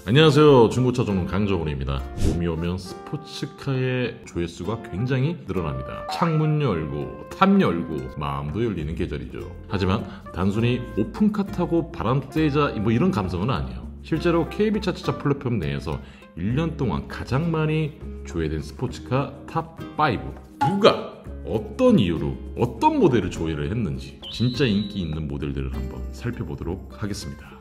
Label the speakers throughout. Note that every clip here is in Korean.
Speaker 1: 안녕하세요. 중고차 전문 강정훈입니다. 봄이 오면 스포츠카의 조회수가 굉장히 늘어납니다. 창문 열고 탑 열고 마음도 열리는 계절이죠. 하지만 단순히 오픈카 타고 바람 쐬자 이런 감성은 아니에요. 실제로 KB차차차 플랫폼 내에서 1년 동안 가장 많이 조회된 스포츠카 탑5, 누가 어떤 이유로 어떤 모델을 조회를 했는지 진짜 인기 있는 모델들을 한번 살펴보도록 하겠습니다.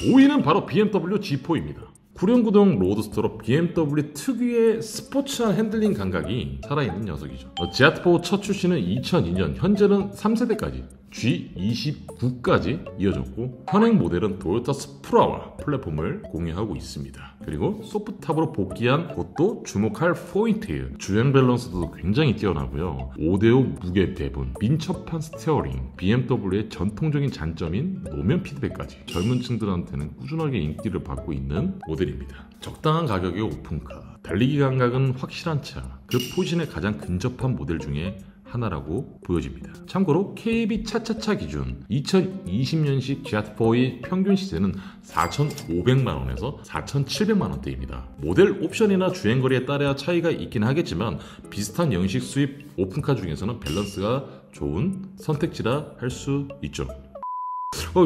Speaker 1: 5위는 바로 BMW G4입니다. 구륜구동 로드스터로 BMW 특유의 스포츠한 핸들링 감각이 살아있는 녀석이죠. 지아4 첫 출시는 2002년, 현재는 3세대까지 G29까지 이어졌고, 현행 모델은 도요타 스프라와 플랫폼을 공유하고 있습니다. 그리고 소프트탑으로 복귀한 것도 주목할 포인트예요. 주행 밸런스도 굉장히 뛰어나고요. 5대5 무게 배분, 민첩한 스티어링, BMW의 전통적인 장점인 노면 피드백까지 젊은 층들한테는 꾸준하게 인기를 받고 있는 모델입니다. 적당한 가격의 오픈카, 달리기 감각은 확실한 차, 그 포진에 가장 근접한 모델 중에 하나라고 보여집니다. 참고로 KB차차차 기준 2020년식 지아4의 평균 시세는 4,500만원에서 4,700만원대입니다. 모델 옵션이나 주행거리에 따라 차이가 있긴 하겠지만 비슷한 영식 수입 오픈카 중에서는 밸런스가 좋은 선택지라 할 수 있죠.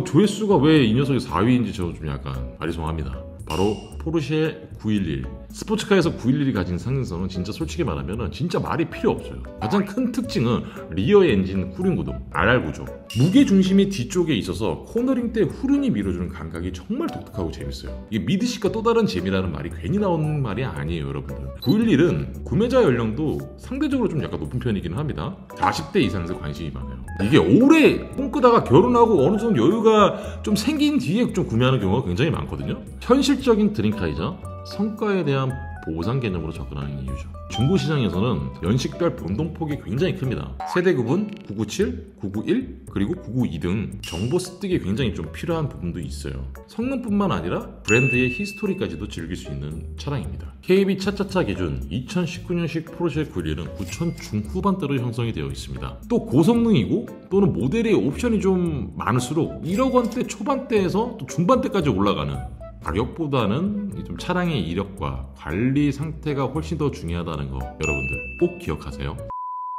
Speaker 1: 조회수가 왜 이 녀석이 4위인지 저 좀 약간 아리송합니다. 바로 포르쉐 911. 스포츠카에서 911이 가진 상승성은 진짜 솔직히 말하면 진짜 말이 필요 없어요. 가장 큰 특징은 리어 엔진 후륜구동, RR 구조. 무게 중심이 뒤쪽에 있어서 코너링 때 후륜이 밀어주는 감각이 정말 독특하고 재밌어요. 이게 미드시가 또 다른 재미라는 말이 괜히 나오는 말이 아니에요, 여러분들. 911은 구매자 연령도 상대적으로 좀 약간 높은 편이긴 합니다. 40대 이상에서 관심이 많아요. 이게 오래 꿈꾸다가 결혼하고 어느 정도 여유가 좀 생긴 뒤에 좀 구매하는 경우가 굉장히 많거든요. 현실적인 드림카이자 성과에 대한 보상 개념으로 접근하는 이유죠. 중고시장에서는 연식별 변동폭이 굉장히 큽니다. 세대 구분 997, 991, 그리고 992 등 정보 습득이 굉장히 좀 필요한 부분도 있어요. 성능뿐만 아니라 브랜드의 히스토리까지도 즐길 수 있는 차량입니다. KB차차차 기준 2019년식 포르쉐 911은 9천 중후반대로 형성이 되어 있습니다. 또 고성능이고 또는 모델의 옵션이 좀 많을수록 1억 원대 초반대에서 또 중반대까지 올라가는, 가격보다는 좀 차량의 이력과 관리 상태가 훨씬 더 중요하다는 거 여러분들 꼭 기억하세요.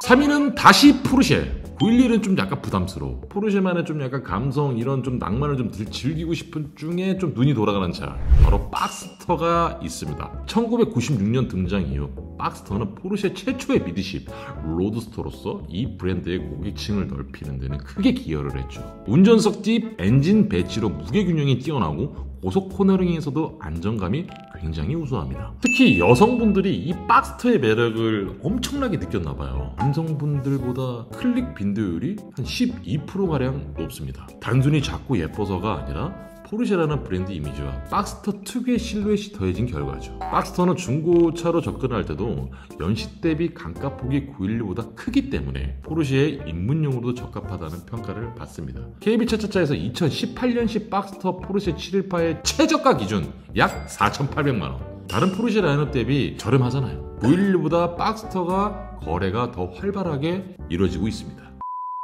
Speaker 1: 3위는 다시 포르쉐. 911은 좀 약간 부담스러워. 포르쉐만의 좀 약간 감성, 이런 좀 낭만을 좀 즐기고 싶은 중에 좀 눈이 돌아가는 차, 바로 박스터가 있습니다. 1996년 등장 이후 박스터는 포르쉐 최초의 미드십 로드스터로서 이 브랜드의 고객층을 넓히는 데는 크게 기여를 했죠. 운전석 뒷 엔진 배치로 무게균형이 뛰어나고 고속 코너링에서도 안정감이 굉장히 우수합니다. 특히 여성분들이 이 박스터의 매력을 엄청나게 느꼈나봐요. 남성분들보다 클릭 빈도율이 한 12%가량 높습니다. 단순히 작고 예뻐서가 아니라 포르쉐라는 브랜드 이미지와 박스터 특유의 실루엣이 더해진 결과죠. 박스터는 중고차로 접근할 때도 연식 대비 감가폭이 911보다 크기 때문에 포르쉐의 입문용으로도 적합하다는 평가를 받습니다. KB차차차에서 2018년식 박스터 포르쉐 718의 최저가 기준 약 4,800만원. 다른 포르쉐 라인업 대비 저렴하잖아요. 911보다 박스터가 거래가 더 활발하게 이루어지고 있습니다.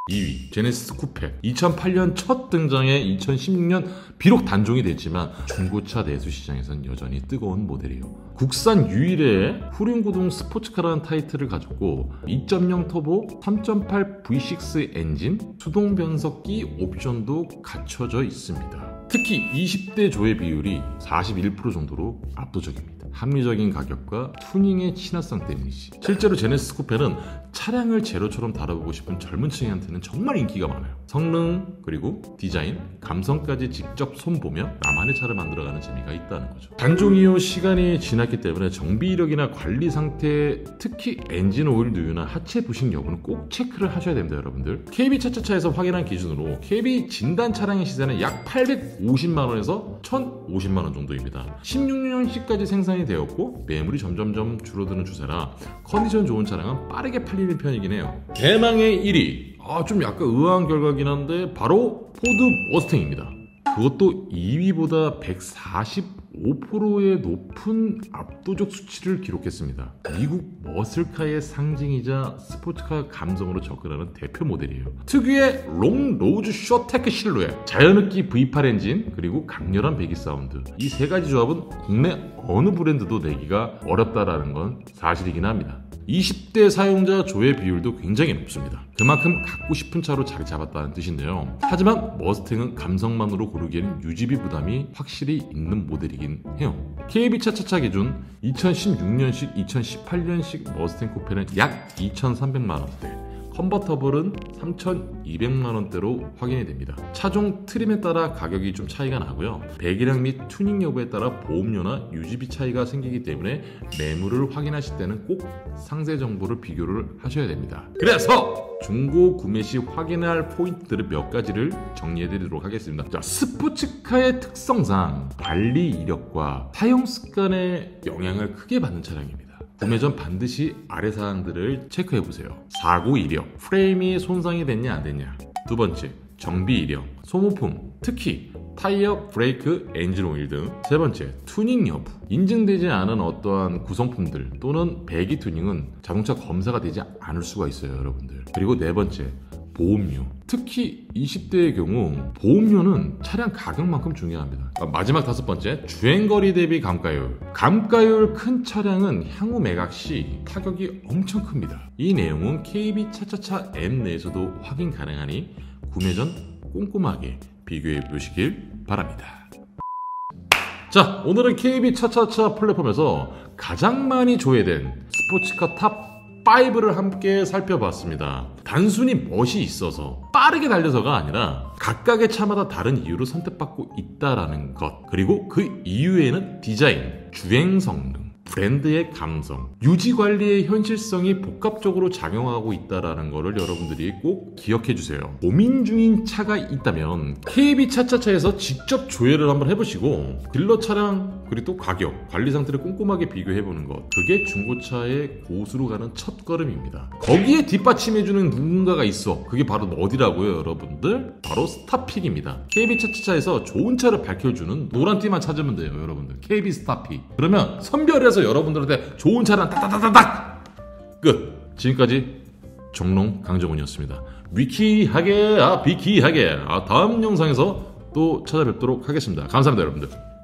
Speaker 1: 2위 제네시스 쿠페. 2008년 첫 등장해 2016년 비록 단종이 됐지만 중고차 내수 시장에선 여전히 뜨거운 모델이에요. 국산 유일의 후륜구동 스포츠카라는 타이틀을 가졌고 2.0 터보 3.8 V6 엔진, 수동 변속기 옵션도 갖춰져 있습니다. 특히 20대 조회 비율이 41% 정도로 압도적입니다. 합리적인 가격과 튜닝의 친화성 때문이지. 실제로 제네시스 쿠페는 차량을 제로처럼 다뤄보고 싶은 젊은 층한테는 정말 인기가 많아요. 성능, 그리고 디자인, 감성까지 직접 손보며 나만의 차를 만들어가는 재미가 있다는 거죠. 단종 이후 시간이 지났기 때문에 정비 이력이나 관리 상태, 특히 엔진 오일 누유나 하체 부식 여부는 꼭 체크를 하셔야 됩니다, 여러분들. KB차차차에서 확인한 기준으로 KB 진단 차량의 시세는 약 850만원에서 1,050만원 정도입니다. 16년식까지 생산이 되었고 매물이 점점점 줄어드는 추세라 컨디션 좋은 차량은 빠르게 팔리는 편이긴 해요. 대망의 1위, 좀 약간 의아한 결과긴 한데 바로 포드 머스탱입니다. 그것도 2위보다 145%의 높은 압도적 수치를 기록했습니다. 미국 머슬카의 상징이자 스포츠카 감성으로 접근하는 대표 모델이에요. 특유의 롱 로즈 쇼테크 실루엣, 자연흡기 V8 엔진, 그리고 강렬한 배기 사운드. 이 세 가지 조합은 국내 어느 브랜드도 내기가 어렵다라는 건 사실이긴 합니다. 20대 사용자 조회 비율도 굉장히 높습니다. 그만큼 갖고 싶은 차로 자리 잡았다는 뜻인데요. 하지만 머스탱은 감성만으로 고르기에는 유지비 부담이 확실히 있는 모델이긴 해요. KB 차차차 기준 2016년식, 2018년식 머스탱 쿠페는 약 2,300만원대, 컨버터블은 3,200만원대로 확인이 됩니다. 차종 트림에 따라 가격이 좀 차이가 나고요. 배기량 및 튜닝 여부에 따라 보험료나 유지비 차이가 생기기 때문에 매물을 확인하실 때는 꼭 상세 정보를 비교를 하셔야 됩니다. 그래서 중고 구매 시 확인할 포인트들을 몇 가지를 정리해 드리도록 하겠습니다. 자, 스포츠카의 특성상 관리 이력과 사용 습관에 영향을 크게 받는 차량입니다. 구매 전 반드시 아래 사항들을 체크해 보세요. 사고 이력, 프레임이 손상이 됐냐 안 됐냐. 두 번째, 정비 이력, 소모품, 특히 타이어, 브레이크, 엔진 오일 등. 세 번째, 튜닝 여부. 인증되지 않은 어떠한 구성품들 또는 배기 튜닝은 자동차 검사가 되지 않을 수가 있어요, 여러분들. 그리고 네 번째, 보험료. 특히 20대의 경우 보험료는 차량 가격만큼 중요합니다. 마지막 다섯 번째, 주행거리 대비 감가율. 감가율 큰 차량은 향후 매각 시 타격이 엄청 큽니다. 이 내용은 KB 차차차 앱 내에서도 확인 가능하니 구매 전 꼼꼼하게 비교해 보시길 바랍니다. 자, 오늘은 KB 차차차 플랫폼에서 가장 많이 조회된 스포츠카 탑 5를 함께 살펴봤습니다. 단순히 멋이 있어서 빠르게 달려서가 아니라 각각의 차마다 다른 이유로 선택받고 있다라는 것, 그리고 그 이유에는 디자인, 주행 성능, 브랜드의 감성, 유지관리의 현실성이 복합적으로 작용하고 있다는 것을 여러분들이 꼭 기억해 주세요. 고민 중인 차가 있다면 KB 차차차에서 직접 조회를 한번 해보시고 딜러 차량 그리고 또 가격, 관리 상태를 꼼꼼하게 비교해보는 것, 그게 중고차의 고수로 가는 첫 걸음입니다. 거기에 뒷받침해주는 누군가가 있어. 그게 바로 어디라고요, 여러분들? 바로 스타픽입니다. KB 차차차에서 좋은 차를 밝혀주는 노란띠만 찾으면 돼요, 여러분들. KB 스타픽. 그러면 선별해서 여러분들한테 좋은 차량 따다다다닥 끝. 지금까지 정롱 강정훈이었습니다. 위키하게 비키하게 다음 영상에서 또 찾아뵙도록 하겠습니다. 감사합니다, 여러분들.